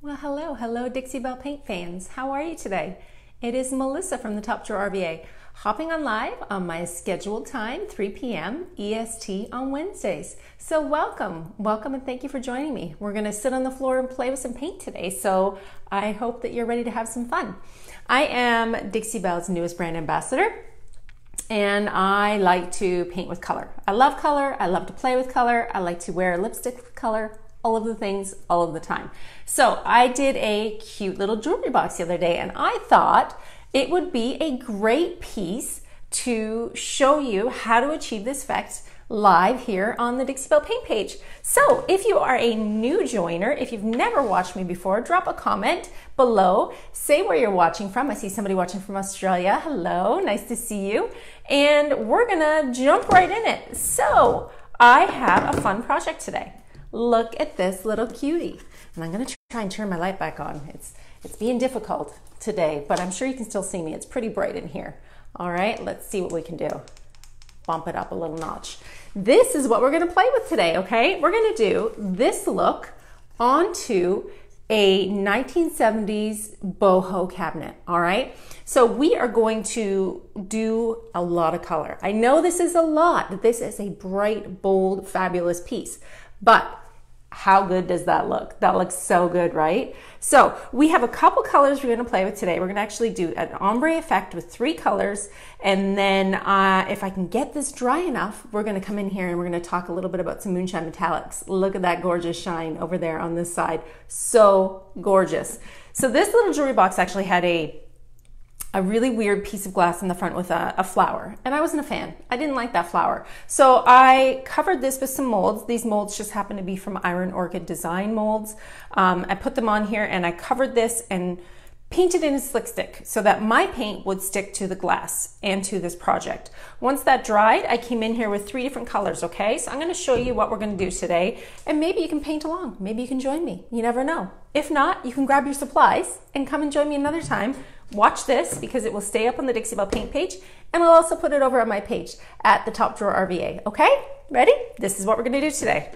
Well, hello, Dixie Belle Paint fans. How are you today? It is Melissa from the Top Drawer RVA, hopping on live on my scheduled time, 3 p.m. EST on Wednesdays. So welcome, and thank you for joining me. We're gonna sit on the floor and play with some paint today, so I hope that you're ready to have some fun. I am Dixie Belle's newest brand ambassador, and I like to paint with color. I love color, I love to play with color, I like to wear lipstick with color, all of the things, all of the time. So I did a cute little jewelry box the other day, and I thought it would be a great piece to show you how to achieve this effect live here on the Dixie Belle Paint page. So if you are a new joiner, if you've never watched me before, drop a comment below, say where you're watching from. I see somebody watching from Australia. Hello, nice to see you. And we're gonna jump right in it. So I have a fun project today. Look at this little cutie. And I'm gonna try and turn my light back on. It's being difficult today, but I'm sure you can still see me. It's pretty bright in here. All right, let's see what we can do. Bump it up a little notch. This is what we're gonna play with today, okay? We're gonna do this look onto a 1970s boho cabinet, all right? So we are going to do a lot of color. I know this is a lot. This is a bright, bold, fabulous piece, but how good does that look? That looks so good, right? So we have a couple colors we're gonna play with today. We're gonna actually do an ombre effect with 3 colors. And then if I can get this dry enough, we're gonna come in here and we're gonna talk a little bit about some moonshine metallics. Look at that gorgeous shine over there on this side. So gorgeous. So this little jewelry box actually had a really weird piece of glass in the front with a flower, and I wasn't a fan. I didn't like that flower. So I covered this with some molds. These molds just happen to be from Iron Orchid Design molds. I put them on here and I covered this and painted in a slick stick so that my paint would stick to the glass and to this project. Once that dried, I came in here with 3 different colors, okay? So I'm gonna show you what we're gonna do today, and maybe you can paint along. Maybe you can join me, you never know. If not, you can grab your supplies and come and join me another time. Watch this because it will stay up on the Dixie Belle Paint page, and I'll also put it over on my page at the Top Drawer RVA, okay? Ready? This is what we're gonna do today.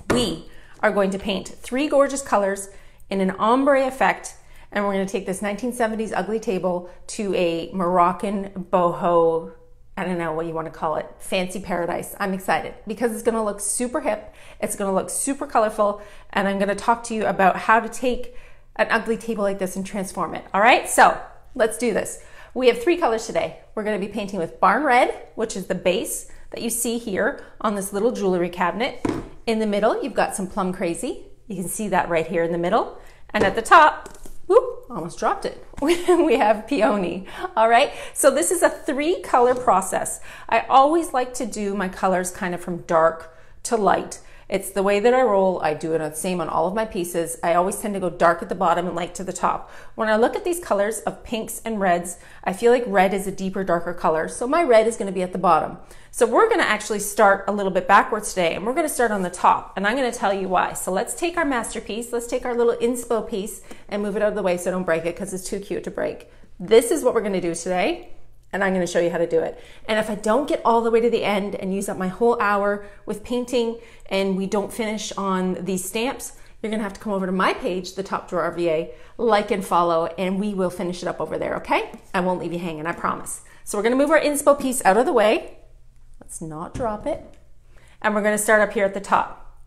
We are going to paint 3 gorgeous colors in an ombre effect, and we're gonna take this 1970s ugly table to a Moroccan boho, I don't know what you wanna call it, fancy paradise. I'm excited because it's gonna look super hip, it's gonna look super colorful, and I'm gonna talk to you about how to take an ugly table like this and transform it. All right, so let's do this. We have 3 colors today. We're gonna be painting with Barn Red, which is the base that you see here on this little jewelry cabinet. In the middle, you've got some Plum Crazy. You can see that right here in the middle. And at the top, whoop, almost dropped it. We have Peony, all right? So this is a 3 color process. I always like to do my colors kind of from dark to light. It's the way that I roll. I do it the same on all of my pieces. I always tend to go dark at the bottom and light to the top. When I look at these colors of pinks and reds, I feel like red is a deeper, darker color. So my red is gonna be at the bottom. So we're gonna actually start a little bit backwards today, and we're gonna start on the top, and I'm gonna tell you why. So let's take our masterpiece, let's take our little inspo piece and move it out of the way so I don't break it because it's too cute to break. This is what we're gonna do today, and I'm gonna show you how to do it. And if I don't get all the way to the end and use up my whole hour with painting and we don't finish on these stamps, you're gonna have to come over to my page, the Top Drawer RVA, like and follow, and we will finish it up over there, okay? I won't leave you hanging, I promise. So we're gonna move our inspo piece out of the way. Let's not drop it. And we're gonna start up here at the top,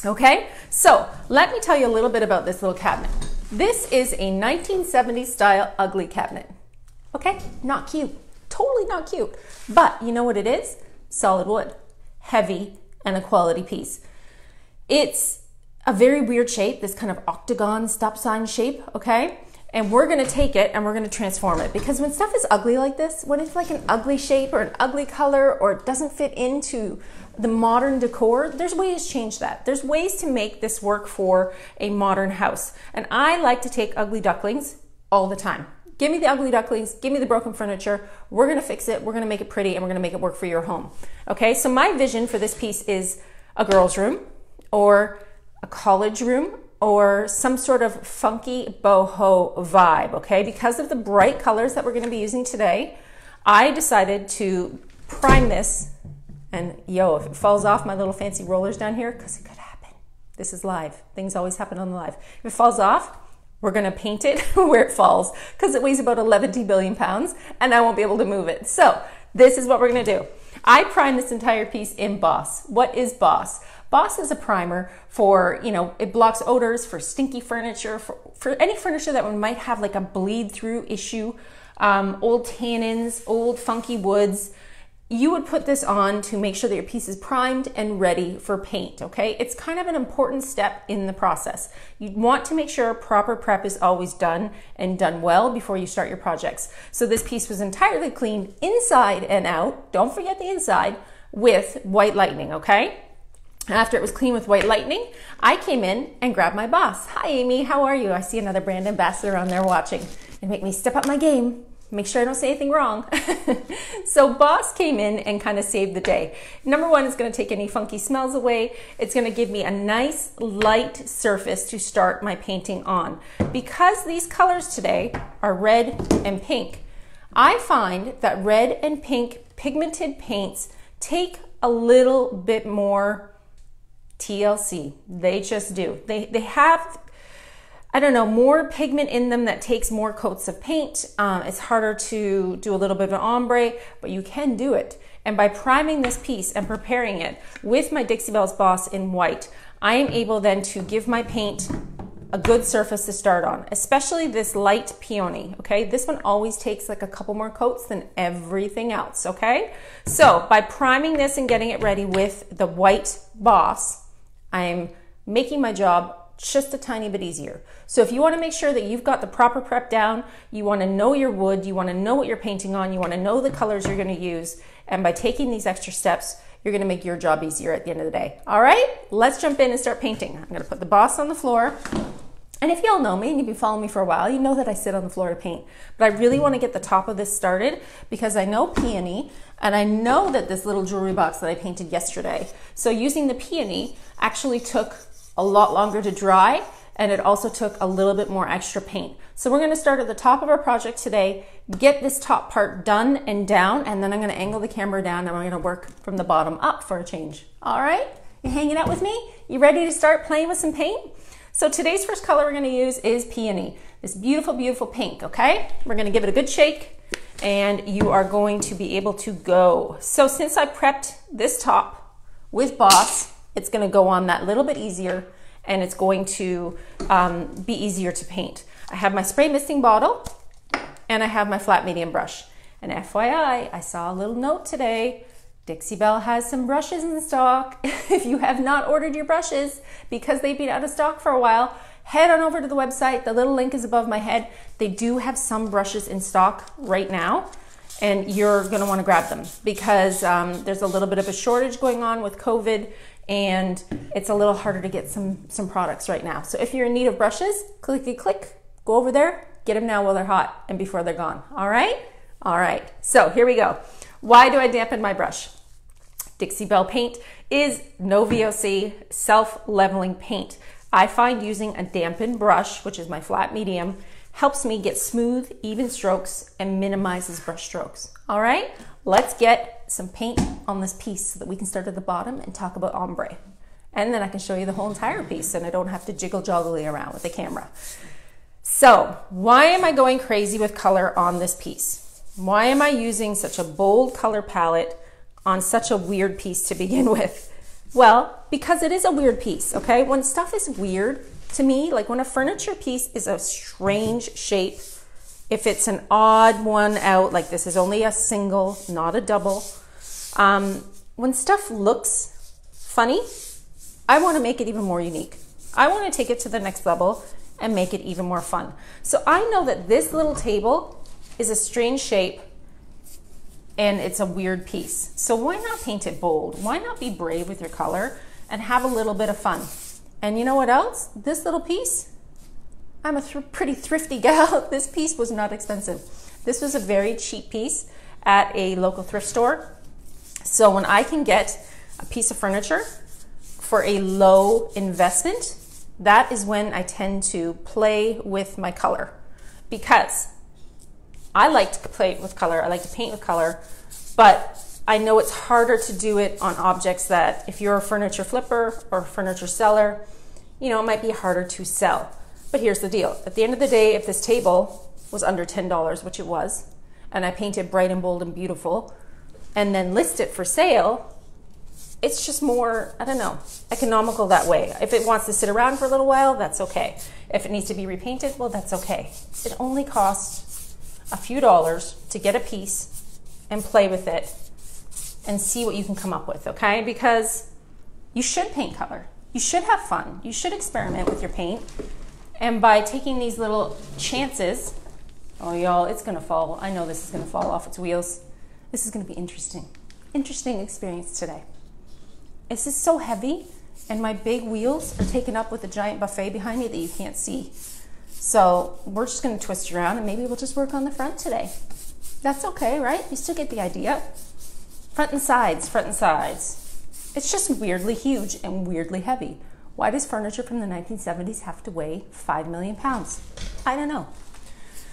okay? So let me tell you a little bit about this little cabinet. This is a 1970s style ugly cabinet, okay? Not cute. Totally not cute, but you know what it is? Solid wood, heavy, and a quality piece. It's a very weird shape, this kind of octagon stop sign shape, okay? And we're gonna take it and we're gonna transform it, because when stuff is ugly like this, when it's like an ugly shape or an ugly color or it doesn't fit into the modern decor, there's ways to change that. There's ways to make this work for a modern house. And I like to take ugly ducklings all the time. Give me the ugly ducklings, give me the broken furniture, we're gonna fix it, we're gonna make it pretty, and we're gonna make it work for your home. Okay, so my vision for this piece is a girl's room, or a college room, or some sort of funky boho vibe, okay? Because of the bright colors that we're gonna be using today, I decided to prime this, and yo, if it falls off my little fancy rollers down here, because it could happen, This is live. Things always happen on the live. If it falls off, we're gonna paint it where it falls because it weighs about 11 billion pounds and I won't be able to move it. So this is what we're gonna do. I prime this entire piece in Boss. What is Boss? Boss is a primer for, it blocks odors, for stinky furniture, for any furniture that might have like a bleed through issue, old tannins, old funky woods. You would put this on to make sure that your piece is primed and ready for paint, okay? It's kind of an important step in the process. You want to make sure proper prep is always done and done well before you start your projects. So this piece was entirely cleaned inside and out, don't forget the inside, with White Lightning, okay? After it was clean with White Lightning, I came in and grabbed my Boss. Hi Amy, how are you? I see another brand ambassador on there watching. And make me step up my game. Make sure I don't say anything wrong. So Boss came in and kind of saved the day. Number one, it's gonna take any funky smells away. It's gonna give me a nice light surface to start my painting on. Because these colors today are red and pink, I find that red and pink pigmented paints take a little bit more TLC. They just do. They have, I don't know, more pigment in them that takes more coats of paint. It's harder to do a little bit of an ombre, but you can do it. And by priming this piece and preparing it with my Dixie Belle's Boss in white, I am able then to give my paint a good surface to start on, especially this light Peony, okay? This one always takes like a couple more coats than everything else, okay? So by priming this and getting it ready with the white Boss, I'm making my job just a tiny bit easier. So if you want to make sure that you've got the proper prep down, you want to know your wood, you want to know what you're painting on, you want to know the colors you're going to use, and by taking these extra steps, you're going to make your job easier at the end of the day. All right, let's jump in and start painting. I'm going to put the Boss on the floor. And if y'all know me and you've been following me for a while, you know that I sit on the floor to paint. But I really want to get the top of this started because I know Peony and I know that this little jewelry box that I painted yesterday. So using the Peony actually took a lot longer to dry, and it also took a little bit more extra paint. So we're going to start at the top of our project today, get this top part done and down, and then I'm going to angle the camera down and I'm going to work from the bottom up for a change. All right, you hanging out with me? You ready to start playing with some paint? So today's first color we're going to use is Peony, this beautiful, beautiful pink, okay? We're going to give it a good shake and you are going to be able to go. So since I prepped this top with Boss, it's going to go on that little bit easier and it's going to be easier to paint. I have my spray misting bottle and I have my flat medium brush. And FYI, I saw a little note today. Dixie Belle has some brushes in stock. If you have not ordered your brushes because they've been out of stock for a while, head on over to the website. The little link is above my head. They do have some brushes in stock right now and you're going to want to grab them because there's a little bit of a shortage going on with COVID and it's a little harder to get some products right now. So if you're in need of brushes, clicky click, go over there, get them now while they're hot and before they're gone. All right? All right. So here we go. Why do I dampen my brush? Dixie Belle paint is no VOC, self-leveling paint. I find using a dampened brush, which is my flat medium, helps me get smooth, even strokes and minimizes brush strokes. All right, let's get some paint on this piece so that we can start at the bottom and talk about ombre. And then I can show you the whole entire piece and I don't have to jiggle joggly around with the camera. So why am I going crazy with color on this piece? Why am I using such a bold color palette on such a weird piece to begin with? Well, because it is a weird piece, okay? When stuff is weird to me, like when a furniture piece is a strange shape, if it's an odd one out, like this is only a single, not a double, when stuff looks funny, I want to make it even more unique. I want to take it to the next level and make it even more fun. So I know that this little table is a strange shape and it's a weird piece. So why not paint it bold? Why not be brave with your color and have a little bit of fun? And you know what else? This little piece, I'm a pretty thrifty gal. This piece was not expensive. This was a very cheap piece at a local thrift store. So when I can get a piece of furniture for a low investment, that is when I tend to play with my color, because I like to play with color, I like to paint with color, but I know it's harder to do it on objects that, if you're a furniture flipper or furniture seller, you know, it might be harder to sell. But here's the deal. At the end of the day, if this table was under $10, which it was, and I painted bright and bold and beautiful, and then list it for sale, it's just more, I don't know, economical that way. If it wants to sit around for a little while, that's okay. If it needs to be repainted, well, that's okay. It only costs a few dollars to get a piece and play with it and see what you can come up with, okay? Because you should paint color. You should have fun. You should experiment with your paint. And by taking these little chances, oh, y'all, it's gonna fall. I know this is gonna fall off its wheels. This is gonna be interesting. Interesting experience today. This is so heavy, and my big wheels are taken up with a giant buffet behind me that you can't see. So we're just gonna twist around, and maybe we'll just work on the front today. That's okay, right? You still get the idea. Front and sides, front and sides. It's just weirdly huge and weirdly heavy. Why does furniture from the 1970s have to weigh 5 million pounds? I don't know.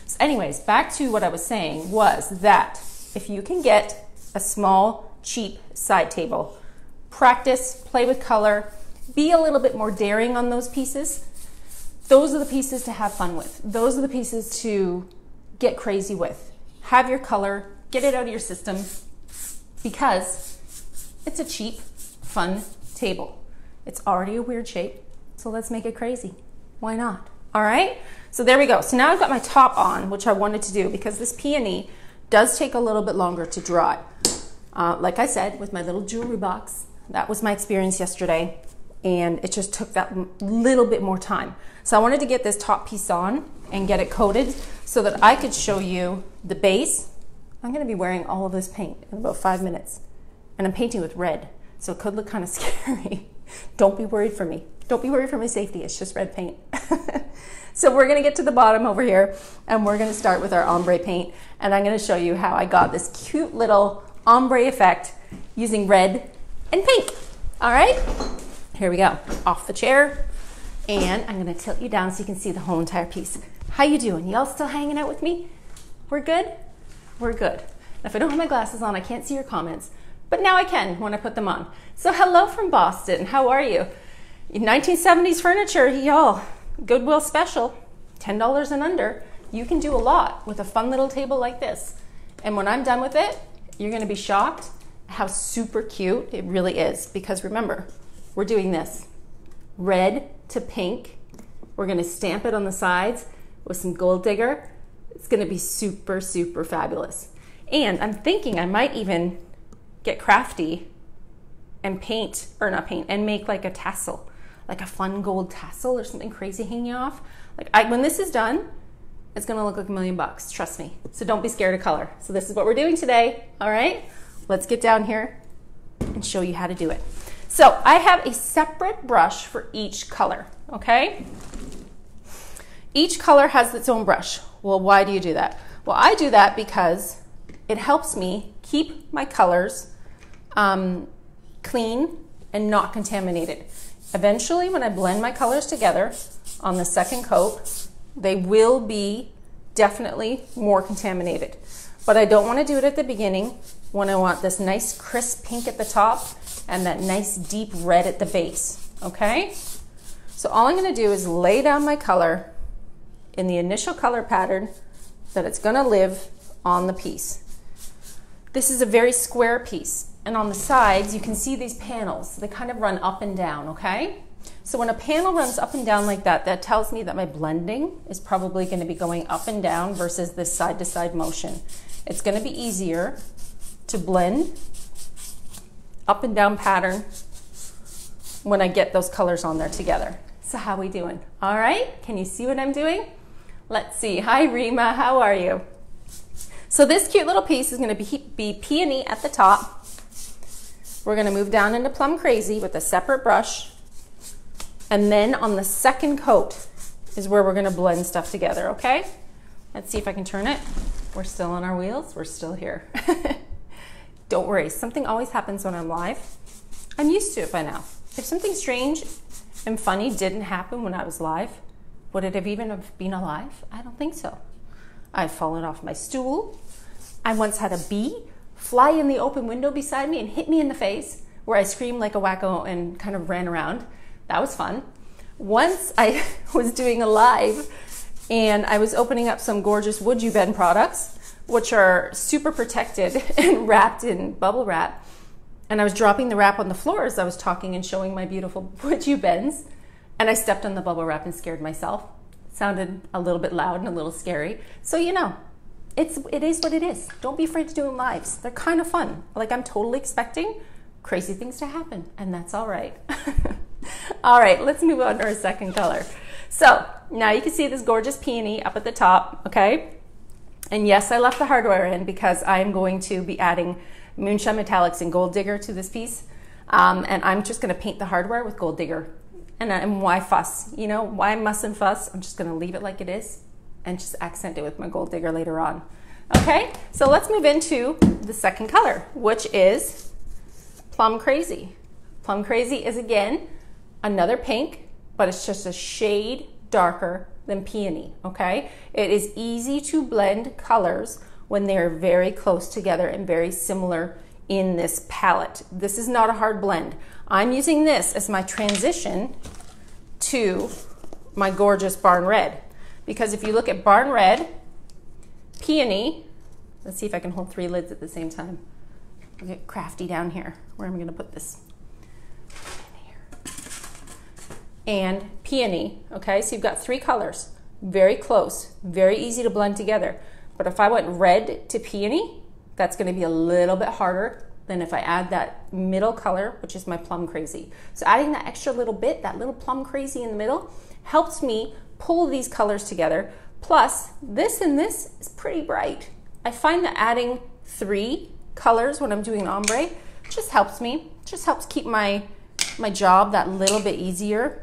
So anyways, back to what I was saying was that if you can get a small, cheap side table, practice, play with color, be a little bit more daring on those pieces, those are the pieces to have fun with. Those are the pieces to get crazy with. Have your color, get it out of your system, because it's a cheap, fun table. It's already a weird shape, so let's make it crazy. Why not? All right, so there we go. So now I've got my top on, which I wanted to do because this peony does take a little bit longer to dry. Like I said, with my little jewelry box, that was my experience yesterday, and it just took that little bit more time. So I wanted to get this top piece on and get it coated so that I could show you the base. I'm gonna be wearing all of this paint in about 5 minutes, and I'm painting with red, so it could look kind of scary. Don't be worried for me. Don't be worried for my safety. It's just red paint. So we're gonna get to the bottom over here, and we're gonna start with our ombre paint, and I'm gonna show you how I got this cute little ombre effect using red and pink. All right, here we go. Off the chair, and I'm gonna tilt you down so you can see the whole entire piece. How you doing? Y'all still hanging out with me? We're good? We're good. If I don't have my glasses on, I can't see your comments, but now I can when I put them on. So hello from Boston. How are you? 1970s furniture, y'all. Goodwill special, $10 and under. You can do a lot with a fun little table like this. And when I'm done with it, you're gonna be shocked how super cute it really is. Because remember, we're doing this red to pink. We're gonna stamp it on the sides with some gold digger. It's gonna be super, super fabulous. And I'm thinking I might even get crafty and paint, or not paint, and make like a tassel, like a fun gold tassel or something crazy hanging off. Like when this is done, it's gonna look like $1 million, trust me. So don't be scared of color. So this is what we're doing today, all right? Let's get down here and show you how to do it. So I have a separate brush for each color, okay? Each color has its own brush. Well, why do you do that? Well, I do that because it helps me keep my colors clean and not contaminated. Eventually, when I blend my colors together on the second coat, they will be definitely more contaminated. But I don't want to do it at the beginning when I want this nice crisp pink at the top and that nice deep red at the base, okay? So all I'm going to do is lay down my color in the initial color pattern that it's going to live on the piece. This is a very square piece, and on the sides you can see these panels. They kind of run up and down, okay? So when a panel runs up and down like that, that tells me that my blending is probably going to be going up and down versus this side-to-side motion. It's going to be easier to blend up and down pattern when I get those colors on there together. So how we doing? All right, can you see what I'm doing? Let's see. Hi Rima, how are you? So this cute little piece is going to be Peony at the top. We're going to move down into Plum Crazy with a separate brush. And then on the second coat is where we're going to blend stuff together, okay? Let's see if I can turn it. We're still on our wheels. We're still here. Don't worry. Something always happens when I'm live. I'm used to it by now. If something strange and funny didn't happen when I was live, would it have even been alive? I don't think so. I've fallen off my stool. I once had a bee fly in the open window beside me and hit me in the face, where I screamed like a wacko and kind of ran around. That was fun. Once I was doing a live and I was opening up some gorgeous Would You Bend products, which are super protected and wrapped in bubble wrap. And I was dropping the wrap on the floor as I was talking and showing my beautiful Would You Bends. And I stepped on the bubble wrap and scared myself. It sounded a little bit loud and a little scary. So you know, it is what it is. Don't be afraid to do lives. They're kind of fun. Like, I'm totally expecting crazy things to happen, and that's all right. All right, let's move on to our second color. So now you can see this gorgeous peony up at the top, okay? And yes, I left the hardware in because I'm going to be adding Moonshine Metallics and Gold Digger to this piece. And I'm just gonna paint the hardware with Gold Digger. And why fuss? You know, why mustn't fuss? I'm just gonna leave it like it is and just accent it with my Gold Digger later on. Okay, so let's move into the second color, which is Plum Crazy. Plum Crazy is, again, another pink, but it's just a shade darker than Peony, okay? It is easy to blend colors when they're very close together and very similar in this palette. This is not a hard blend. I'm using this as my transition to my gorgeous Barn Red. Because if you look at Barn Red, Peony, let's see if I can hold 3 lids at the same time. I'll get crafty down here. Where am I gonna put this? In here. And Peony, okay? So you've got 3 colors, very close, very easy to blend together. But if I went red to Peony, that's gonna be a little bit harder than if I add that middle color, which is my Plum Crazy. So adding that extra little bit, that little Plum Crazy in the middle, helps me pull these colors together. Plus, this and this is pretty bright. I find that adding 3 colors when I'm doing ombre just helps me, just helps keep my job that little bit easier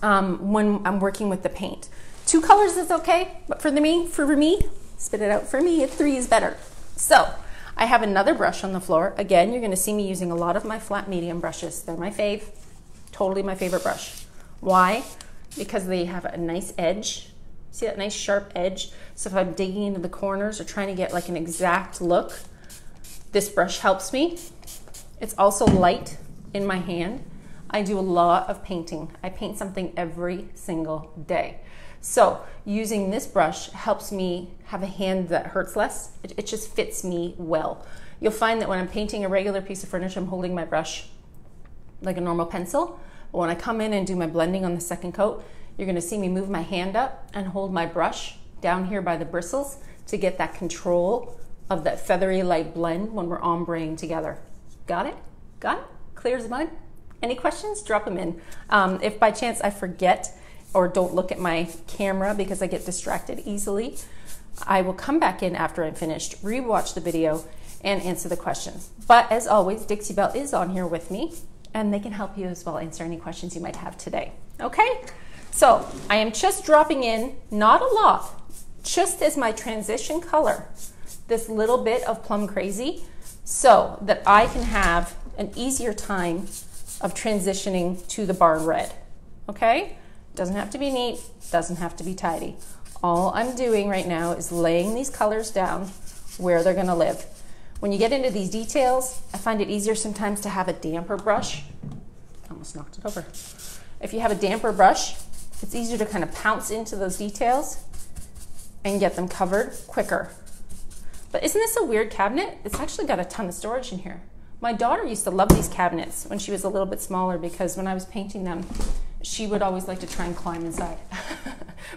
when I'm working with the paint. 2 colors is okay, but for me, spit it out, for me, 3 is better. So I have another brush on the floor. Again, you're gonna see me using a lot of my flat medium brushes. They're my fave, totally my favorite brush. Why? Because they have a nice edge. See that nice sharp edge? So if I'm digging into the corners or trying to get like an exact look, this brush helps me. It's also light in my hand. I do a lot of painting. I paint something every single day. So using this brush helps me have a hand that hurts less. It just fits me well. You'll find that when I'm painting a regular piece of furniture, I'm holding my brush like a normal pencil. But when I come in and do my blending on the second coat, you're gonna see me move my hand up and hold my brush down here by the bristles to get that control of that feathery light blend when we're ombreing together. Got it? Got it? Clear as mud? Any questions? Drop them in. If by chance I forget or don't look at my camera because I get distracted easily, I will come back in after I'm finished, rewatch the video, and answer the questions. But as always, Dixie Belle is on here with me, and they can help you as well answer any questions you might have today. Okay? So I am just dropping in, not a lot, just as my transition color, this little bit of Plum Crazy, so that I can have an easier time of transitioning to the Barn Red. Okay? Doesn't have to be neat, doesn't have to be tidy. All I'm doing right now is laying these colors down where they're gonna live. When you get into these details, I find it easier sometimes to have a damper brush. Almost knocked it over. If you have a damper brush, it's easier to kind of pounce into those details and get them covered quicker. But isn't this a weird cabinet? It's actually got a ton of storage in here. My daughter used to love these cabinets when she was a little bit smaller because when I was painting them, she would always like to try and climb inside.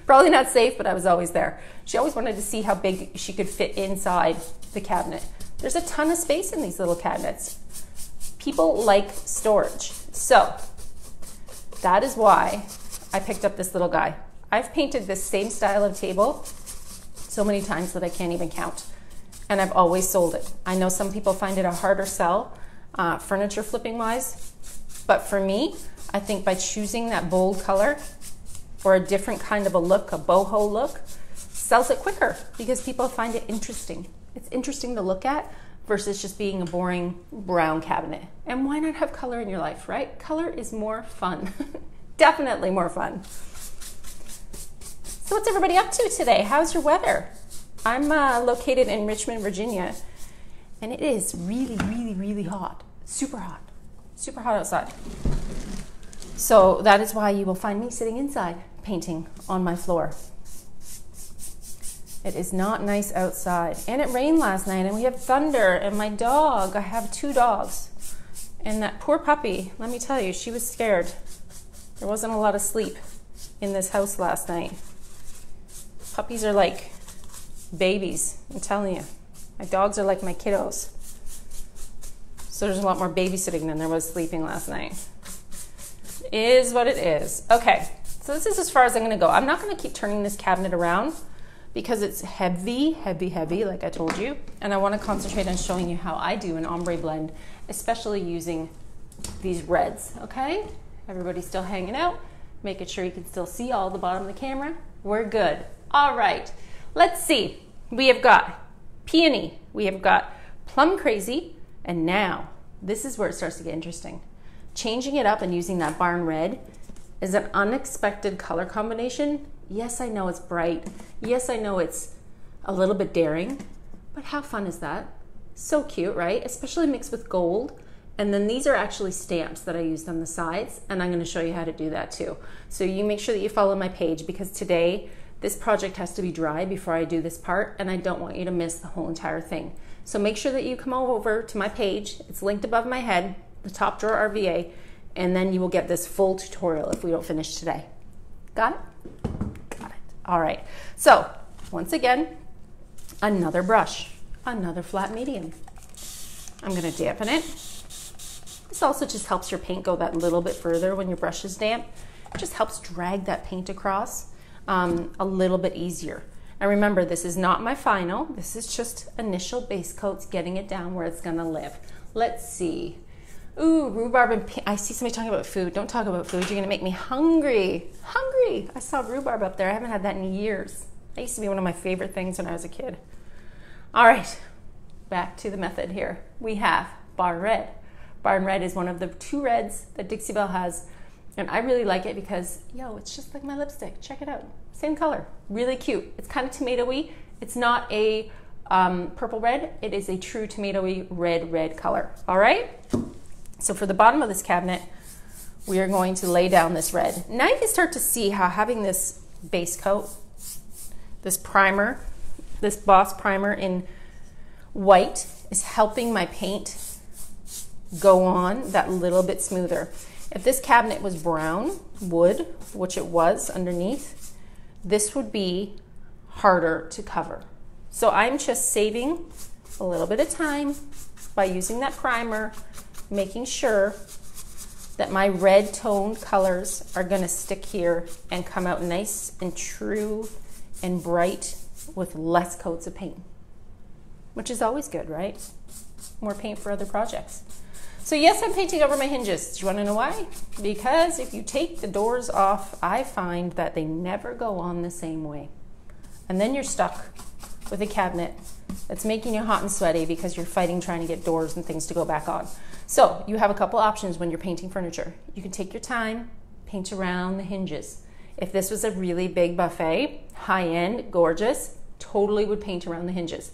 Probably not safe, but I was always there. She always wanted to see how big she could fit inside the cabinet. There's a ton of space in these little cabinets. People like storage. So that is why I picked up this little guy. I've painted this same style of table so many times that I can't even count. And I've always sold it. I know some people find it a harder sell, furniture flipping wise, but for me, I think by choosing that bold color or a different kind of a look, a boho look, sells it quicker because people find it interesting. It's interesting to look at versus just being a boring brown cabinet. And why not have color in your life, right? Color is more fun. Definitely more fun. So what's everybody up to today? How's your weather? I'm located in Richmond, Virginia, and it is really, really, really hot. Super hot. Super hot outside. So that is why you will find me sitting inside painting on my floor. It is not nice outside. And it rained last night and we have thunder and my dog, I have 2 dogs. And that poor puppy, let me tell you, she was scared. There wasn't a lot of sleep in this house last night. Puppies are like babies, I'm telling you. My dogs are like my kiddos. So there's a lot more babysitting than there was sleeping last night. Is what it is. Okay, so this is as far as I'm gonna go. I'm not gonna keep turning this cabinet around because it's heavy, heavy, heavy, like I told you. And I wanna concentrate on showing you how I do an ombre blend, especially using these reds, okay? Everybody's still hanging out, making sure you can still see all the bottom of the camera. We're good. All right, let's see. We have got Peony, we have got Plum Crazy, and now this is where it starts to get interesting. Changing it up and using that barn red is an unexpected color combination. Yes, I know it's bright. Yes, I know it's a little bit daring, but how fun is that? So cute, right? Especially mixed with gold. And then these are actually stamps that I used on the sides, and I'm gonna show you how to do that too. So you make sure that you follow my page because today this project has to be dry before I do this part, and I don't want you to miss the whole entire thing. So make sure that you come over to my page. It's linked above my head, the Top Drawer RVA, and then you will get this full tutorial if we don't finish today. Got it? Got it. All right. So once again, another brush, another flat medium. I'm going to dampen it. This also just helps your paint go that little bit further when your brush is damp. It just helps drag that paint across a little bit easier. And remember, this is not my final. This is just initial base coats, getting it down where it's going to live. Let's see. Ooh, rhubarb and I see somebody talking about food. Don't talk about food. You're going to make me hungry. Hungry. I saw rhubarb up there. I haven't had that in years. That used to be one of my favorite things when I was a kid. All right, back to the method here. We have Barn Red. Barn Red is one of the 2 reds that Dixie Belle has, and I really like it because, yo, it's just like my lipstick. Check it out. Same color. Really cute. It's kind of tomato-y. It's not a purple red. It is a true tomato-y red color. All right? So for the bottom of this cabinet, we are going to lay down this red. Now you can start to see how having this base coat, this primer, this Boss primer in white is helping my paint go on that little bit smoother. If this cabinet was brown wood, which it was underneath, this would be harder to cover. So I'm just saving a little bit of time by using that primer, making sure that my red toned colors are gonna stick here and come out nice and true and bright with less coats of paint, which is always good, right? More paint for other projects. So yes, I'm painting over my hinges. Do you wanna know why? Because if you take the doors off, I find that they never go on the same way. And then you're stuck with a cabinet that's making you hot and sweaty because you're fighting trying to get doors and things to go back on. So you have a couple options when you're painting furniture. You can take your time, paint around the hinges. If this was a really big buffet, high-end, gorgeous, totally would paint around the hinges.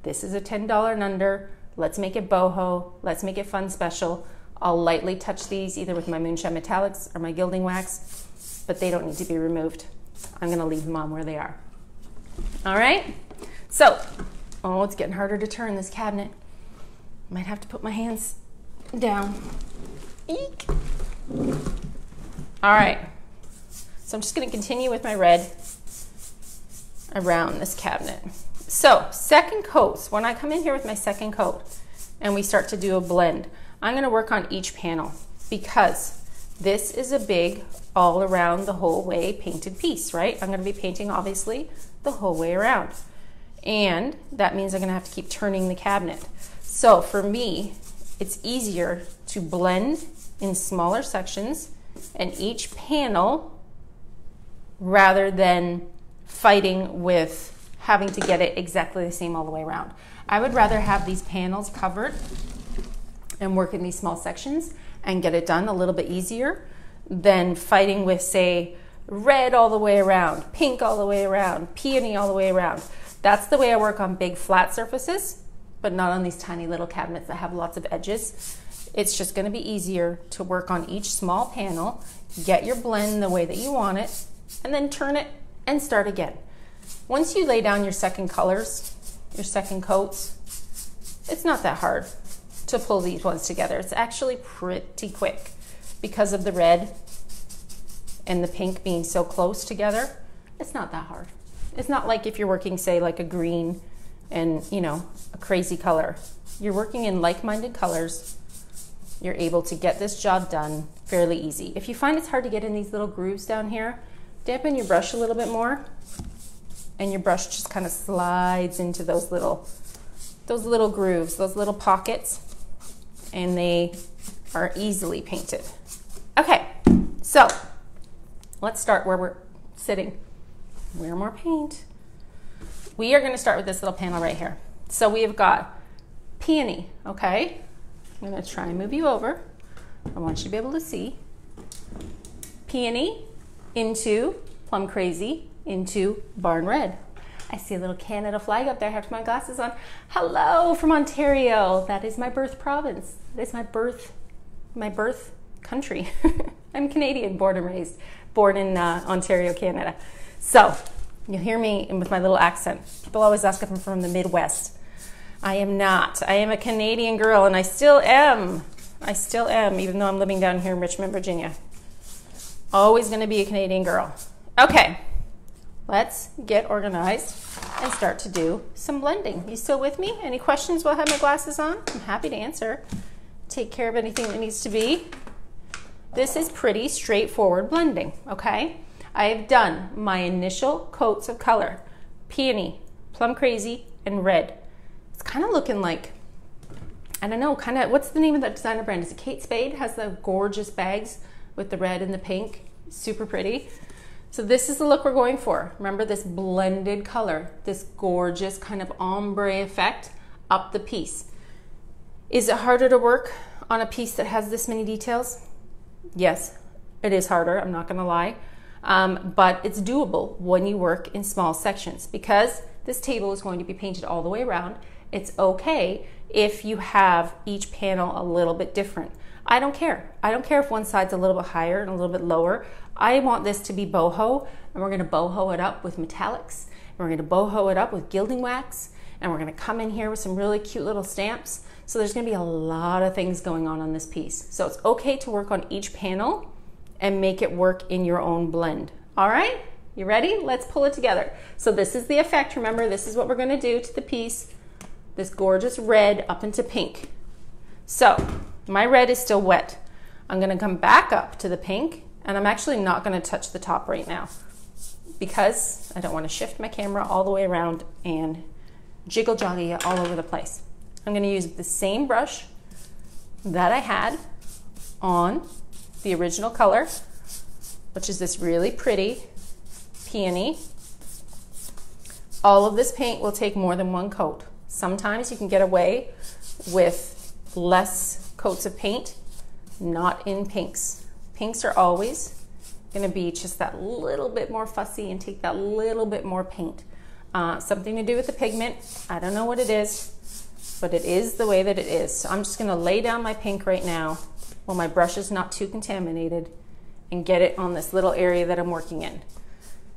This is a $10 and under. Let's make it boho. Let's make it fun special. I'll lightly touch these either with my moonshine metallics or my gilding wax, but they don't need to be removed. I'm gonna leave them on where they are. All right, so, oh, it's getting harder to turn this cabinet. Might have to put my hands down. Eek. All right, so I'm just gonna continue with my red around this cabinet. So, second coats, when I come in here with my second coat and we start to do a blend, I'm gonna work on each panel because this is a big all around the whole way painted piece, right? I'm gonna be painting obviously the whole way around. And that means I'm gonna have to keep turning the cabinet. So for me, it's easier to blend in smaller sections and each panel rather than fighting with having to get it exactly the same all the way around. I would rather have these panels covered and work in these small sections and get it done a little bit easier than fighting with, say, red all the way around, pink all the way around, peony all the way around. That's the way I work on big flat surfaces, but not on these tiny little cabinets that have lots of edges. It's just gonna be easier to work on each small panel, get your blend the way that you want it, and then turn it and start again. Once you lay down your second colors, your second coats, it's not that hard to pull these ones together. It's actually pretty quick because of the red and the pink being so close together. It's not that hard. It's not like if you're working, say, like a green and, you know, a crazy color. You're working in like-minded colors. You're able to get this job done fairly easy. If you find it's hard to get in these little grooves down here, dampen your brush a little bit more, and your brush just kind of slides into those little grooves, those little pockets, and they are easily painted. Okay, so let's start where we're sitting. Wear more paint. We are going to start with this little panel right here. So we have got Peony, okay? I'm going to try and move you over. I want you to be able to see. Peony into Plum Crazy into Barn Red. I see a little Canada flag up there. I have to put my glasses on. Hello from Ontario. That is my birth province. That is my birth country. I'm Canadian, born and raised, born in Ontario, Canada. So you'll hear me with my little accent. People always ask if I'm from the Midwest. I am not. I am a Canadian girl, and I still am. I still am, even though I'm living down here in Richmond, Virginia. Always going to be a Canadian girl. Okay, let's get organized and start to do some blending. You still with me? Any questions while I have my glasses on? I'm happy to answer. Take care of anything that needs to be. This is pretty straightforward blending, okay? I have done my initial coats of color, Peony, Plum Crazy, and Red. It's kind of looking like, I don't know, kind of, what's the name of that designer brand? Is it Kate Spade? Has the gorgeous bags with the red and the pink. Super pretty. So this is the look we're going for. Remember this blended color, this gorgeous kind of ombre effect up the piece. Is it harder to work on a piece that has this many details? Yes, it is harder, I'm not gonna lie. But it's doable when you work in small sections. Because this table is going to be painted all the way around, it's okay if you have each panel a little bit different. I don't care. I don't care if one side's a little bit higher and a little bit lower. I want this to be boho, and we're gonna boho it up with metallics, and we're gonna boho it up with gilding wax, and we're gonna come in here with some really cute little stamps. So there's gonna be a lot of things going on this piece. So it's okay to work on each panel and make it work in your own blend. All right, you ready? Let's pull it together. So this is the effect. Remember, this is what we're gonna do to the piece. This gorgeous red up into pink. So my red is still wet. I'm gonna come back up to the pink, and I'm actually not gonna touch the top right now because I don't wanna shift my camera all the way around and jiggle joggy it all over the place. I'm gonna use the same brush that I had on the original color, which is this really pretty Peony. All of this paint will take more than one coat. Sometimes you can get away with less coats of paint, not in pinks. Pinks are always gonna be just that little bit more fussy and take that little bit more paint. Something to do with the pigment. I don't know what it is, but it is the way that it is. So I'm just gonna lay down my pink right now while my brush is not too contaminated and get it on this little area that I'm working in.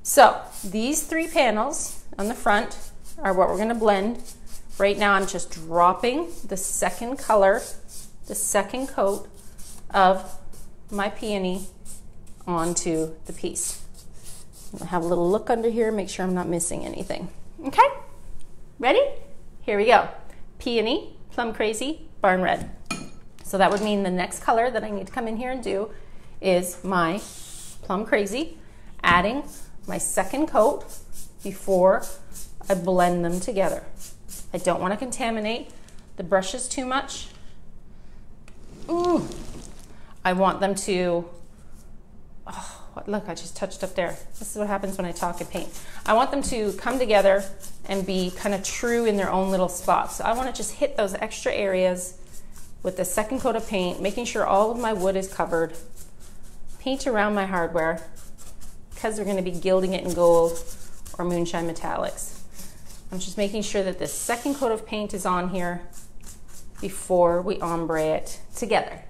So these three panels on the front are what we're gonna blend. Right now I'm just dropping the second color, the second coat of my Peony onto the piece. I'll have a little look under here, make sure I'm not missing anything. Okay, ready? Here we go. Peony, Plum Crazy, Barn Red. So that would mean the next color that I need to come in here and do is my Plum Crazy, adding my second coat before I blend them together. I don't want to contaminate the brushes too much. Ooh, I want them to, oh, look, I just touched up there. This is what happens when I talk and paint. I want them to come together and be kind of true in their own little spots. So I want to just hit those extra areas with the second coat of paint, making sure all of my wood is covered. Paint around my hardware because we're going to be gilding it in gold or moonshine metallics. I'm just making sure that this second coat of paint is on here before we ombre it together.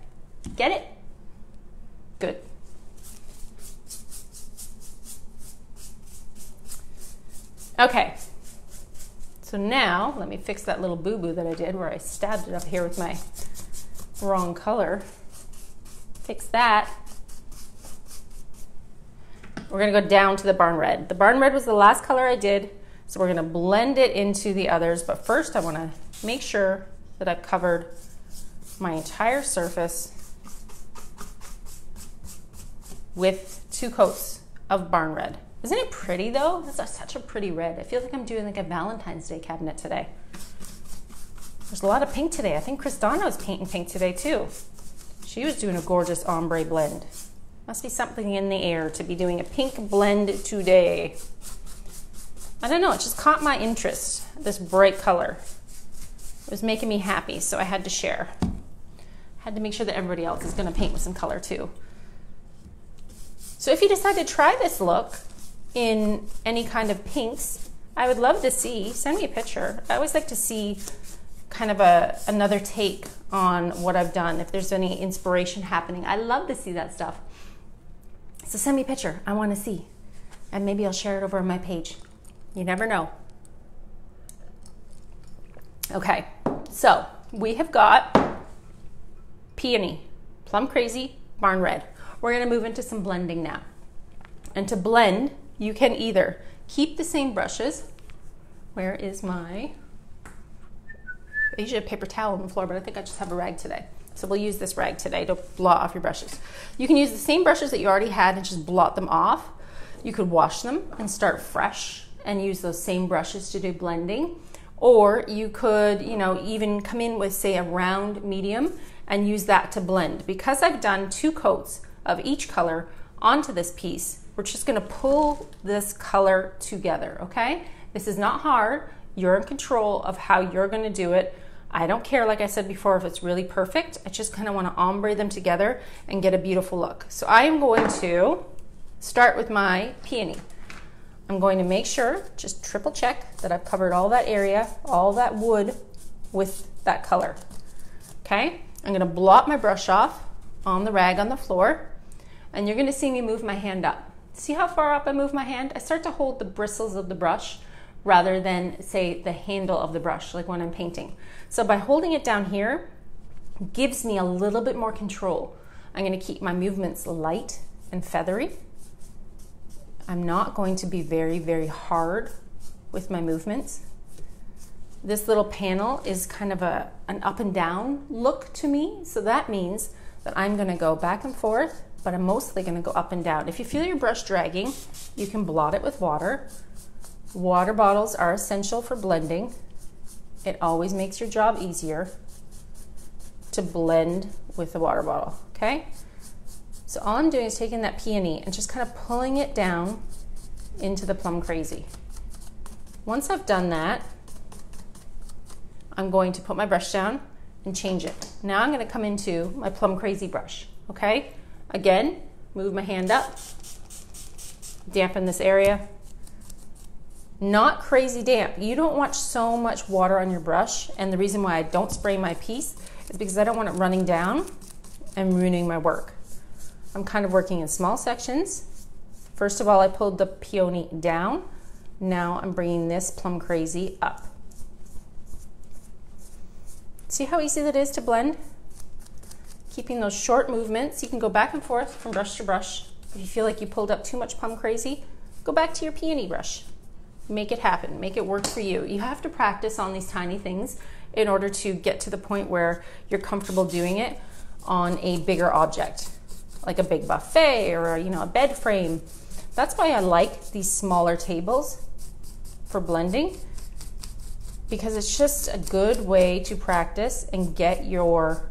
Get it? Good. Okay, so now let me fix that little boo-boo that I did where I stabbed it up here with my wrong color. Fix that. We're gonna go down to the barn red. The barn red was the last color I did, so we're gonna blend it into the others, but first I wanna make sure that I've covered my entire surface with 2 coats of barn red. Isn't it pretty though? This is such a pretty red. I feel like I'm doing like a Valentine's Day cabinet today. There's a lot of pink today. I think Christina was painting pink today too. She was doing a gorgeous ombre blend. Must be something in the air to be doing a pink blend today. I don't know, it just caught my interest, this bright color. It was making me happy, so I had to share. Had to make sure that everybody else is gonna paint with some color too. So if you decide to try this look in any kind of pinks, I would love to see, send me a picture. I always like to see kind of another take on what I've done, if there's any inspiration happening. I love to see that stuff. So send me a picture, I wanna see. And maybe I'll share it over on my page. You never know. Okay, so we have got Peony, Plum Crazy, Barn Red. We're gonna move into some blending now. And to blend, you can either keep the same brushes. Where is my, I usually have paper towel on the floor, but I think I just have a rag today. So we'll use this rag today to blot off your brushes. You can use the same brushes that you already had and just blot them off. You could wash them and start fresh and use those same brushes to do blending. Or you could, you know, even come in with, say, a round medium and use that to blend. Because I've done 2 coats of each color onto this piece, we're just gonna pull this color together, okay? This is not hard. You're in control of how you're gonna do it. I don't care, like I said before, if it's really perfect. I just kind of wanna ombre them together and get a beautiful look. So I am going to start with my Peony. I'm going to make sure, just triple check that I've covered all that area, all that wood with that color, okay? I'm gonna blot my brush off on the rag on the floor, and you're gonna see me move my hand up. See how far up I move my hand? I start to hold the bristles of the brush rather than, say, the handle of the brush, like when I'm painting. So by holding it down here, gives me a little bit more control. I'm gonna keep my movements light and feathery. I'm not going to be very, very hard with my movements. This little panel is kind of an up and down look to me, so that means that I'm gonna go back and forth, but I'm mostly gonna go up and down. If you feel your brush dragging, you can blot it with water. Water bottles are essential for blending. It always makes your job easier to blend with the water bottle, okay? So all I'm doing is taking that Peony and just kind of pulling it down into the Plum Crazy. Once I've done that, I'm going to put my brush down and change it. Now I'm gonna come into my Plum Crazy brush, okay? Again, move my hand up, dampen this area. Not crazy damp. You don't want so much water on your brush, and the reason why I don't spray my piece is because I don't want it running down and ruining my work. I'm kind of working in small sections. First of all, I pulled the Peony down. Now I'm bringing this Plum Crazy up. See how easy that is to blend? Keeping those short movements. You can go back and forth from brush to brush. If you feel like you pulled up too much Plum Crazy, go back to your Peony brush. Make it happen, make it work for you. You have to practice on these tiny things in order to get to the point where you're comfortable doing it on a bigger object, like a big buffet or a bed frame. That's why I like these smaller tables for blending, because it's just a good way to practice and get your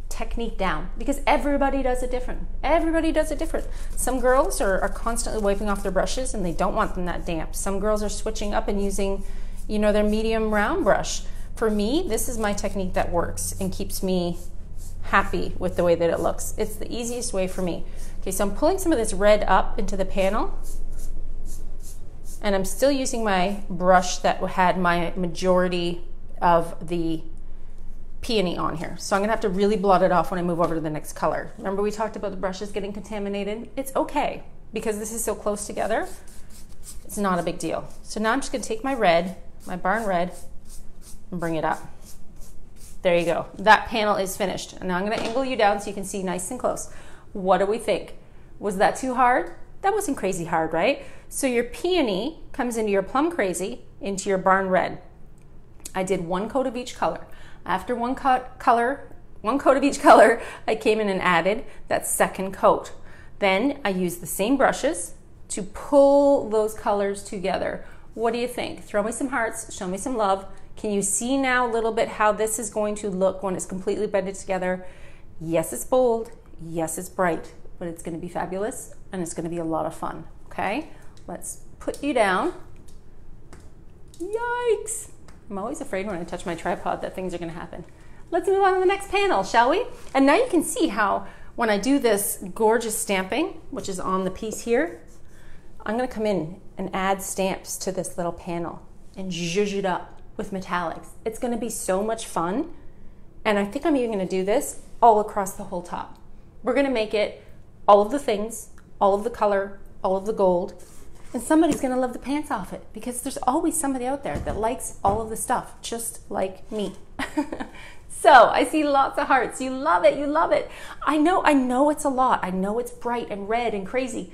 technique down, because everybody does it different. Everybody does it different. Some girls are constantly wiping off their brushes and they don't want them that damp. Some girls are switching up and using, their medium round brush. For me, this is my technique that works and keeps me happy with the way that it looks. It's the easiest way for me. Okay, so I'm pulling some of this red up into the panel, and I'm still using my brush that had my majority of the peony on here. So I'm gonna have to really blot it off when I move over to the next color. Remember we talked about the brushes getting contaminated? It's okay, because this is so close together, it's not a big deal. So now I'm just gonna take my red, my barn red, and bring it up. There you go. That panel is finished. And now I'm gonna angle you down so you can see nice and close. What do we think? Was that too hard? That wasn't crazy hard, right? So your peony comes into your plum crazy, into your barn red. I did one coat of each color. After one coat of each color, I came in and added that second coat. Then I used the same brushes to pull those colors together. What do you think? Throw me some hearts, show me some love. Can you see now a little bit how this is going to look when it's completely blended together? Yes, it's bold. Yes, it's bright, but it's gonna be fabulous and it's gonna be a lot of fun, okay? Let's put you down. Yikes. I'm always afraid when I touch my tripod that things are gonna happen. Let's move on to the next panel, shall we? And now you can see how when I do this gorgeous stamping, which is on the piece here, I'm gonna come in and add stamps to this little panel and zhuzh it up with metallics. It's gonna be so much fun. And I think I'm even gonna do this all across the whole top. We're gonna make it all of the things, all of the color, all of the gold, and somebody's gonna love the pants off it, because there's always somebody out there that likes all of the stuff, just like me. So I see lots of hearts. You love it, you love it. I know it's a lot. I know it's bright and red and crazy,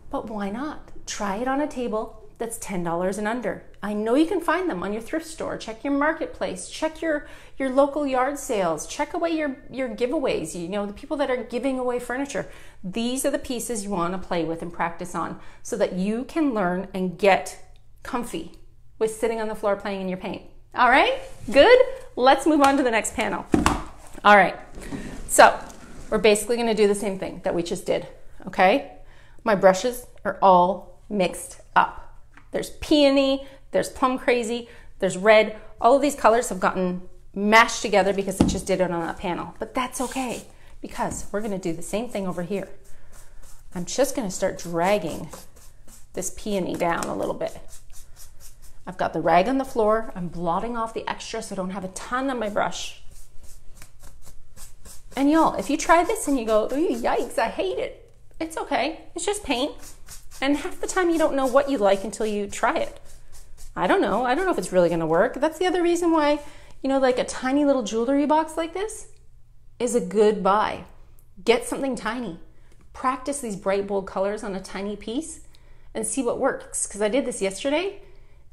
but why not? Try it on a table that's $10 and under. I know you can find them on your thrift store. Check your marketplace, check your local yard sales, check away your giveaways, you know, the people that are giving away furniture. These are the pieces you want to play with and practice on so that you can learn and get comfy with sitting on the floor playing in your paint. All right, good? Let's move on to the next panel. All right, so we're basically gonna do the same thing that we just did, okay? My brushes are all mixed up. There's peony, there's plum crazy, there's red. All of these colors have gotten mashed together because I just did it on that panel, but that's okay because we're gonna do the same thing over here. I'm just gonna start dragging this peony down a little bit. I've got the rag on the floor. I'm blotting off the extra so I don't have a ton on my brush. And y'all, if you try this and you go, ooh, yikes, I hate it, it's okay. It's just paint. And half the time you don't know what you like until you try it. I don't know if it's really gonna work. That's the other reason why, you know, like a tiny little jewelry box like this is a good buy. Get something tiny. Practice these bright, bold colors on a tiny piece and see what works. Because I did this yesterday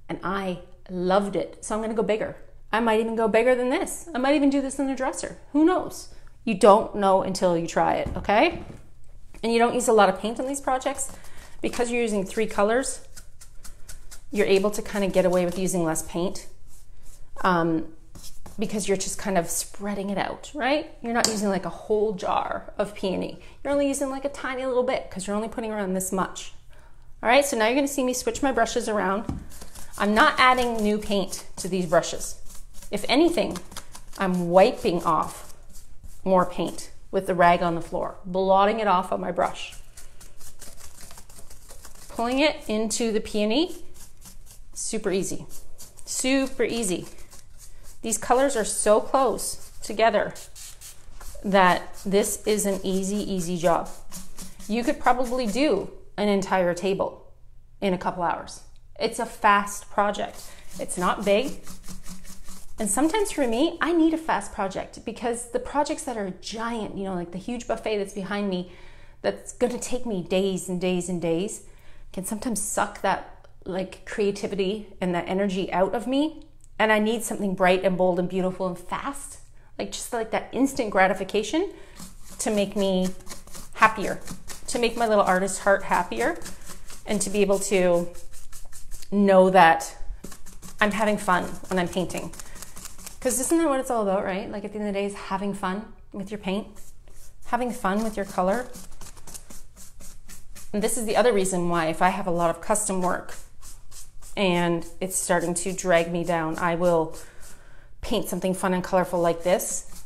and I loved it. So I'm gonna go bigger. I might even go bigger than this. I might even do this in the dresser. Who knows? You don't know until you try it, okay? And you don't use a lot of paint on these projects. Because you're using 3 colors, you're able to kind of get away with using less paint because you're just kind of spreading it out, right? You're not using like a whole jar of peony. You're only using like a tiny little bit because you're only putting around this much. All right, so now you're gonna see me switch my brushes around. I'm not adding new paint to these brushes. If anything, I'm wiping off more paint with the rag on the floor, blotting it off on my brush. Pulling it into the peony, super easy, super easy. These colors are so close together that this is an easy, easy job. You could probably do an entire table in a couple hours. It's a fast project. It's not big. And sometimes for me, I need a fast project because the projects that are giant, you know, like the huge buffet that's behind me, that's gonna take me days and days and days, can sometimes suck that like creativity and that energy out of me. And I need something bright and bold and beautiful and fast, like just like that instant gratification to make me happier, to make my little artist heart happier, and to be able to know that I'm having fun when I'm painting. Because isn't that what it's all about, right? Like at the end of the day, is having fun with your paint, having fun with your color. And this is the other reason why if I have a lot of custom work and it's starting to drag me down, I will paint something fun and colorful like this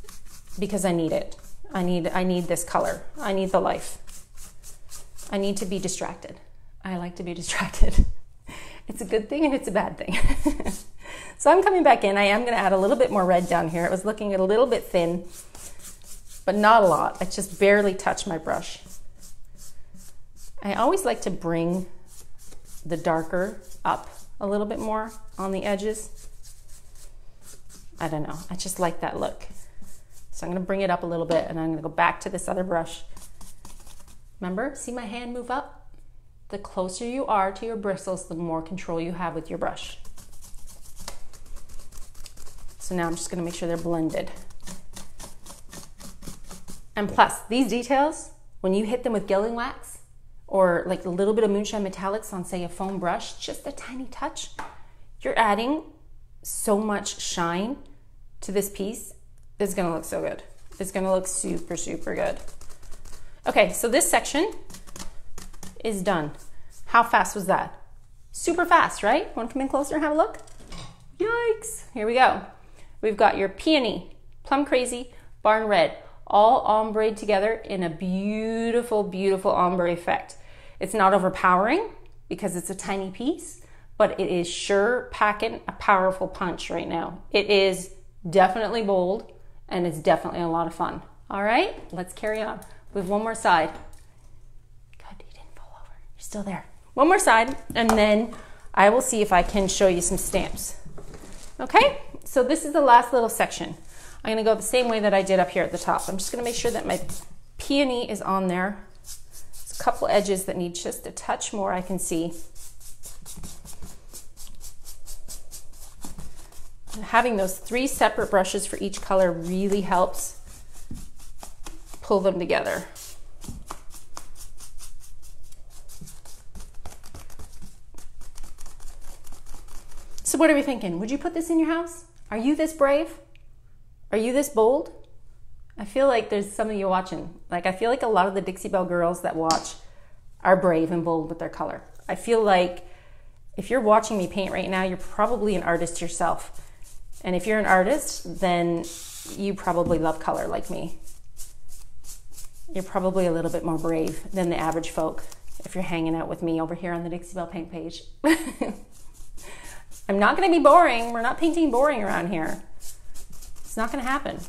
because I need it. I need this color. I need the life. I need to be distracted. I like to be distracted. It's a good thing and it's a bad thing. So I'm coming back in. I am going to add a little bit more red down here. It was looking a little bit thin, but not a lot. I just barely touched my brush. I always like to bring the darker up a little bit more on the edges. I don't know, I just like that look. So I'm gonna bring it up a little bit and I'm gonna go back to this other brush. Remember, see my hand move up? The closer you are to your bristles, the more control you have with your brush. So now I'm just gonna make sure they're blended. And plus, these details, when you hit them with gilding wax, or like a little bit of moonshine metallics on, say, a foam brush, just a tiny touch, you're adding so much shine to this piece. It's gonna look so good. It's gonna look super, super good. Okay, so this section is done. How fast was that? Super fast, right? Wanna come in closer and have a look? Yikes, here we go. We've got your Peony, Plum Crazy, Barn Red, all ombre together in a beautiful, beautiful ombre effect. It's not overpowering because it's a tiny piece, but it is sure packing a powerful punch right now. It is definitely bold and it's definitely a lot of fun. All right, let's carry on. We have one more side. Good, you didn't fall over. You're still there. One more side, and then I will see if I can show you some stamps. Okay, so this is the last little section. I'm gonna go the same way that I did up here at the top. I'm just gonna make sure that my Peony is on there. There's a couple edges that need just a touch more, I can see. And having those 3 separate brushes for each color really helps pull them together. So what are we thinking? Would you put this in your house? Are you this brave? Are you this bold? I feel like there's some of you watching. Like, I feel like a lot of the Dixie Belle girls that watch are brave and bold with their color. I feel like if you're watching me paint right now, you're probably an artist yourself. And if you're an artist, then you probably love color like me. You're probably a little bit more brave than the average folk if you're hanging out with me over here on the Dixie Belle Paint page. I'm not gonna be boring. We're not painting boring around here. It's not gonna happen.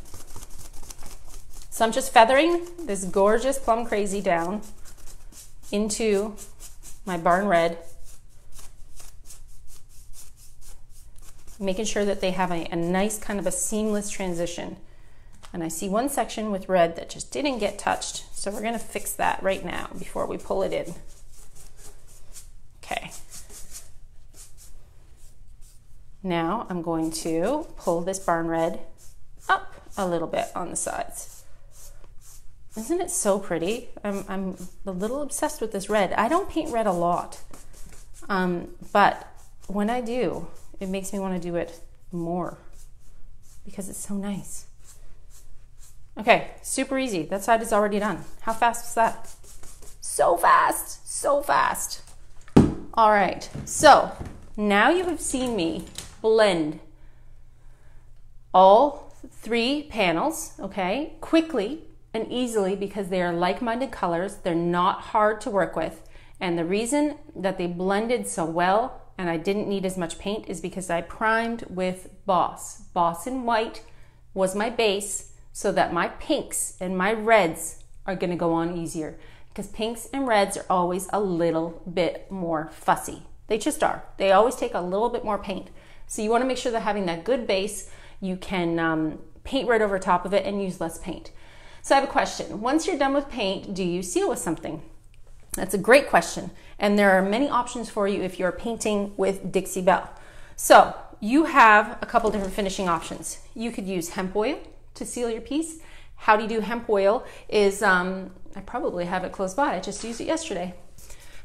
So I'm just feathering this gorgeous Plum Crazy down into my Barn Red, making sure that they have a nice kind of a seamless transition. And I see one section with red that just didn't get touched. So we're gonna fix that right now before we pull it in. Okay. Now I'm going to pull this Barn Red up a little bit on the sides. Isn't it so pretty? I'm a little obsessed with this red. I don't paint red a lot, but when I do, it makes me want to do it more because it's so nice. Okay, super easy. That side is already done. How fast was that? So fast, so fast. All right, so now you have seen me blend all 3 panels, okay, quickly and easily because they are like-minded colors. They're not hard to work with. And the reason that they blended so well and I didn't need as much paint is because I primed with Boss. Boss in white was my base so that my pinks and my reds are gonna go on easier because pinks and reds are always a little bit more fussy. They just are. They always take a little bit more paint. So you wanna make sure that having that good base, you can paint right over top of it and use less paint. So I have a question. Once you're done with paint, do you seal with something? That's a great question. And there are many options for you if you're painting with Dixie Belle. So you have a couple different finishing options. You could use hemp oil to seal your piece. How do you do hemp oil is, I probably have it close by. I just used it yesterday.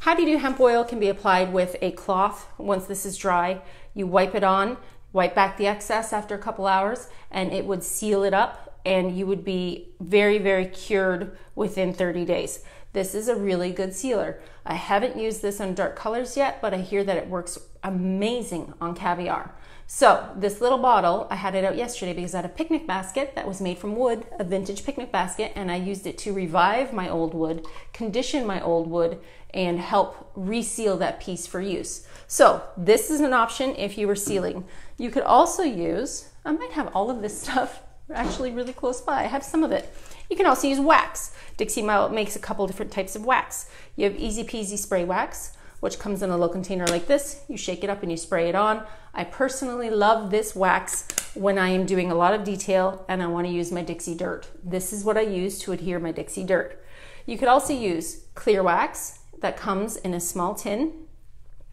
How do you do hemp oil can be applied with a cloth. Once this is dry, you wipe it on, wipe back the excess after a couple hours, and it would seal it up and you would be very, very cured within 30 days. This is a really good sealer. I haven't used this on dark colors yet, but I hear that it works amazing on caviar. So this little bottle, I had it out yesterday because I had a picnic basket that was made from wood, a vintage picnic basket, and I used it to revive my old wood, condition my old wood, and help reseal that piece for use. So this is an option if you were sealing. You could also use, I might have all of this stuff actually really close by. I have some of it. You can also use wax. Dixie makes a couple different types of wax. You have Easy Peasy spray wax, which comes in a little container like this. You shake it up and you spray it on. I personally love this wax when I am doing a lot of detail and I want to use my Dixie dirt. This is what I use to adhere my Dixie dirt. You could also use clear wax that comes in a small tin.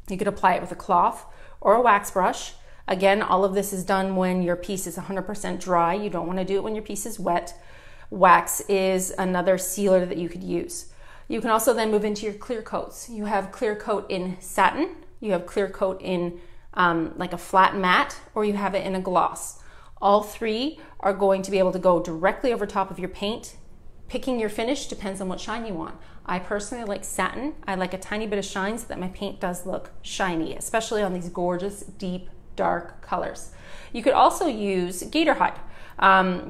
You could apply it with a cloth or a wax brush. Again, all of this is done when your piece is 100% dry. You don't want to do it when your piece is wet. Wax is another sealer that you could use. You can also then move into your clear coats. You have clear coat in satin, you have clear coat in like a flat matte, or you have it in a gloss. All three are going to be able to go directly over top of your paint. Picking your finish depends on what shine you want. I personally like satin. I like a tiny bit of shine so that my paint does look shiny, especially on these gorgeous, deep, dark colors. You could also use gator hide.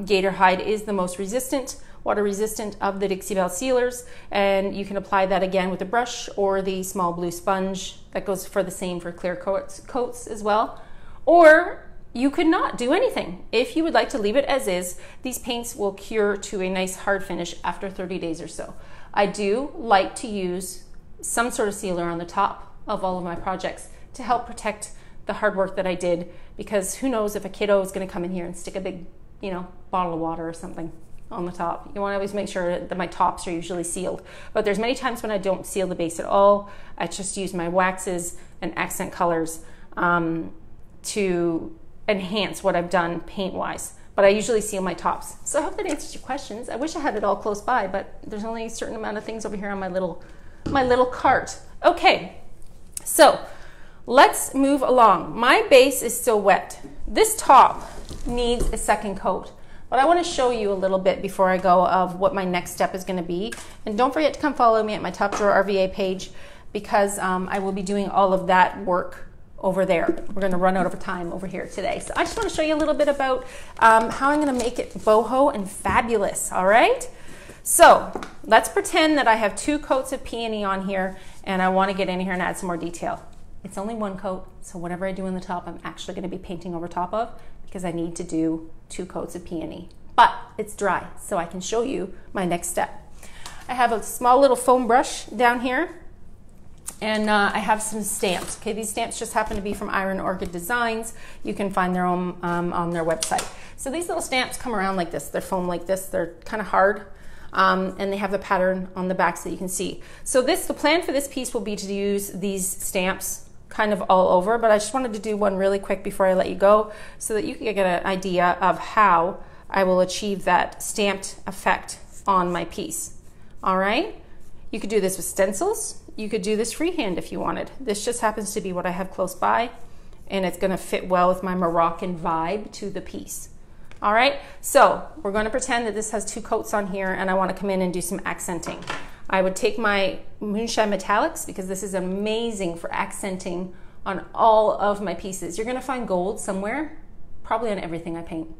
Gator hide is the most resistant, water resistant of the Dixie Belle sealers, and you can apply that again with a brush or the small blue sponge that goes for the same for clear coats as well. Or you could not do anything. If you would like to leave it as is, these paints will cure to a nice hard finish after 30 days or so. I do like to use some sort of sealer on the top of all of my projects to help protect the hard work that I did, because who knows if a kiddo is going to come in here and stick a big, bottle of water or something on the top. You want to always make sure that my tops are usually sealed. But there's many times when I don't seal the base at all. I just use my waxes and accent colors to enhance what I've done paint-wise. But I usually seal my tops. So I hope that answers your questions. I wish I had it all close by, but there's only a certain amount of things over here on my little cart. Okay, so let's move along. My base is still wet. This top needs a second coat, but I want to show you a little bit before I go of what my next step is going to be. And don't forget to come follow me at my Top Drawer RVA page, because I will be doing all of that work over there. We're going to run out of time over here today. So I just want to show you a little bit about how I'm going to make it boho and fabulous. All right. So let's pretend that I have 2 coats of peony on here and I want to get in here and add some more detail. It's only 1 coat, so whatever I do on the top, I'm actually going to be painting over top of, because I need to do 2 coats of peony. But it's dry, so I can show you my next step. I have a small little foam brush down here, and I have some stamps. Okay, these stamps just happen to be from Iron Orchid Designs. You can find their own on their website. So these little stamps come around like this. They're foam like this. They're kind of hard. And they have the pattern on the back so that you can see. So the plan for this piece will be to use these stamps kind of all over, but I just wanted to do one really quick before I let you go so that you can get an idea of how I will achieve that stamped effect on my piece. All right? You could do this with stencils. You could do this freehand if you wanted. This just happens to be what I have close by, and it's going to fit well with my Moroccan vibe to the piece. All right, so we're going to pretend that this has 2 coats on here and I want to come in and do some accenting. I would take my Moonshine Metallics, because this is amazing for accenting on all of my pieces. You're going to find gold somewhere, probably on everything I paint.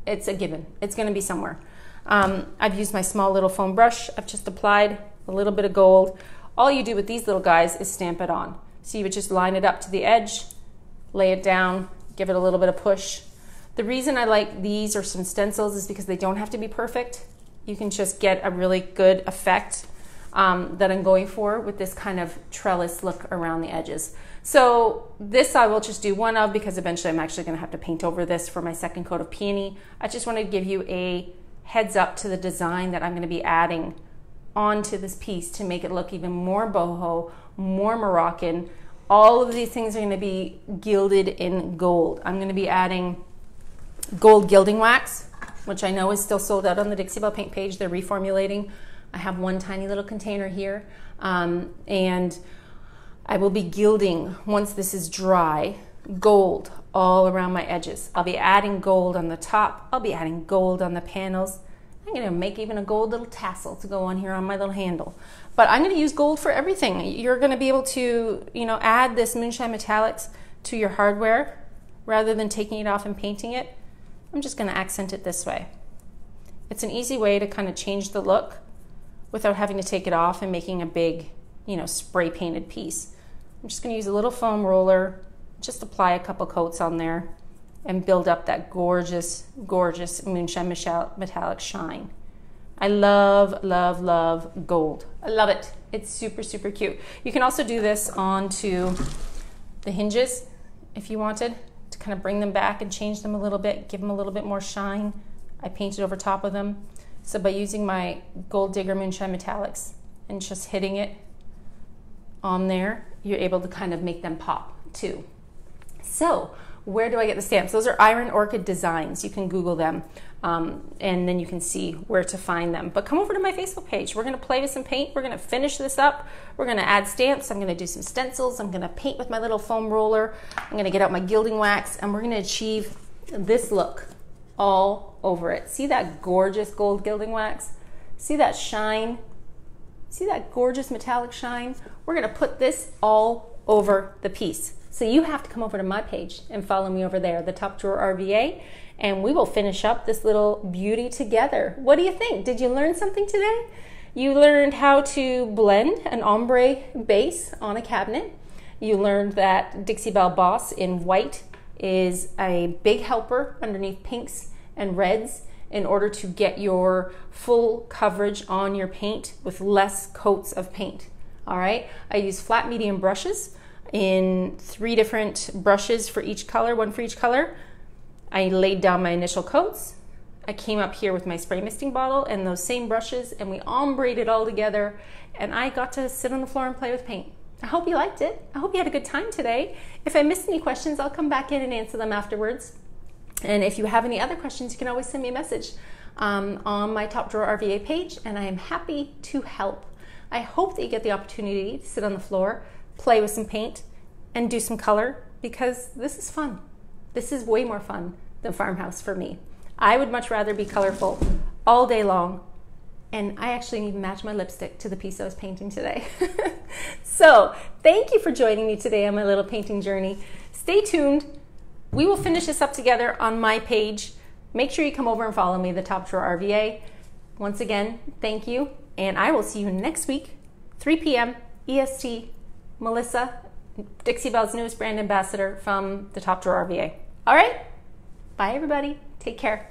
It's a given. It's going to be somewhere. I've used my small little foam brush. I've just applied a little bit of gold. All you do with these little guys is stamp it on. So you would just line it up to the edge, lay it down, give it a little bit of push. The reason I like these or some stencils is because they don't have to be perfect. You can just get a really good effect that I'm going for with this kind of trellis look around the edges. So this I will just do one of, because eventually I'm actually going to have to paint over this for my second coat of peony. I just want to give you a heads up to the design that I'm going to be adding onto this piece to make it look even more boho, more Moroccan. All of these things are going to be gilded in gold. I'm going to be adding gold gilding wax, which I know is still sold out on the Dixie Belle Paint page. They're reformulating. I have one tiny little container here, and I will be gilding, once this is dry, gold all around my edges. I'll be adding gold on the top. I'll be adding gold on the panels. I'm gonna make even a gold little tassel to go on here on my little handle. But I'm gonna use gold for everything. You're gonna be able to, add this moonshine metallics to your hardware rather than taking it off and painting it. I'm just gonna accent it this way. It's an easy way to kind of change the look without having to take it off and making a big, spray painted piece. I'm just gonna use a little foam roller, just apply a couple coats on there and build up that gorgeous, gorgeous moonshine metallic shine. I love, love, love gold. I love it. It's super, super cute. You can also do this onto the hinges if you wanted to kind of bring them back and change them a little bit, give them a little bit more shine. I painted over top of them. So by using my Gold Digger Moonshine Metallics and just hitting it on there, you're able to kind of make them pop too. So where do I get the stamps? Those are Iron Orchid Designs. You can Google them and then you can see where to find them. But come over to my Facebook page. We're gonna play with some paint. We're gonna finish this up. We're gonna add stamps. I'm gonna do some stencils. I'm gonna paint with my little foam roller. I'm gonna get out my gilding wax and we're gonna achieve this look all over it. See that gorgeous gold gilding wax? See that shine? See that gorgeous metallic shine? We're gonna put this all over the piece. So you have to come over to my page and follow me over there, the Top Drawer RVA, and we will finish up this little beauty together. What do you think? Did you learn something today? You learned how to blend an ombre base on a cabinet. You learned that Dixie Belle Boss in white is a big helper underneath pinks and reds in order to get your full coverage on your paint with less coats of paint. All right, I use flat medium brushes in 3 different brushes for each color, 1 for each color. I laid down my initial coats. I came up here with my spray misting bottle and those same brushes and we ombreed it all together and I got to sit on the floor and play with paint. I hope you liked it. I hope you had a good time today. If I missed any questions, I'll come back in and answer them afterwards. And if you have any other questions, you can always send me a message on my Top Drawer RVA page and I am happy to help. I hope that you get the opportunity to sit on the floor, play with some paint, and do some color because this is fun. This is way more fun than farmhouse for me. I would much rather be colorful all day long, and I actually need to match my lipstick to the piece I was painting today. So thank you for joining me today on my little painting journey. Stay tuned. We will finish this up together on my page. Make sure you come over and follow me, the Top Drawer RVA. Once again, thank you, and I will see you next week, 3 p.m. EST. Melissa, Dixie Belle's newest brand ambassador from the Top Drawer RVA. All right, bye everybody. Take care.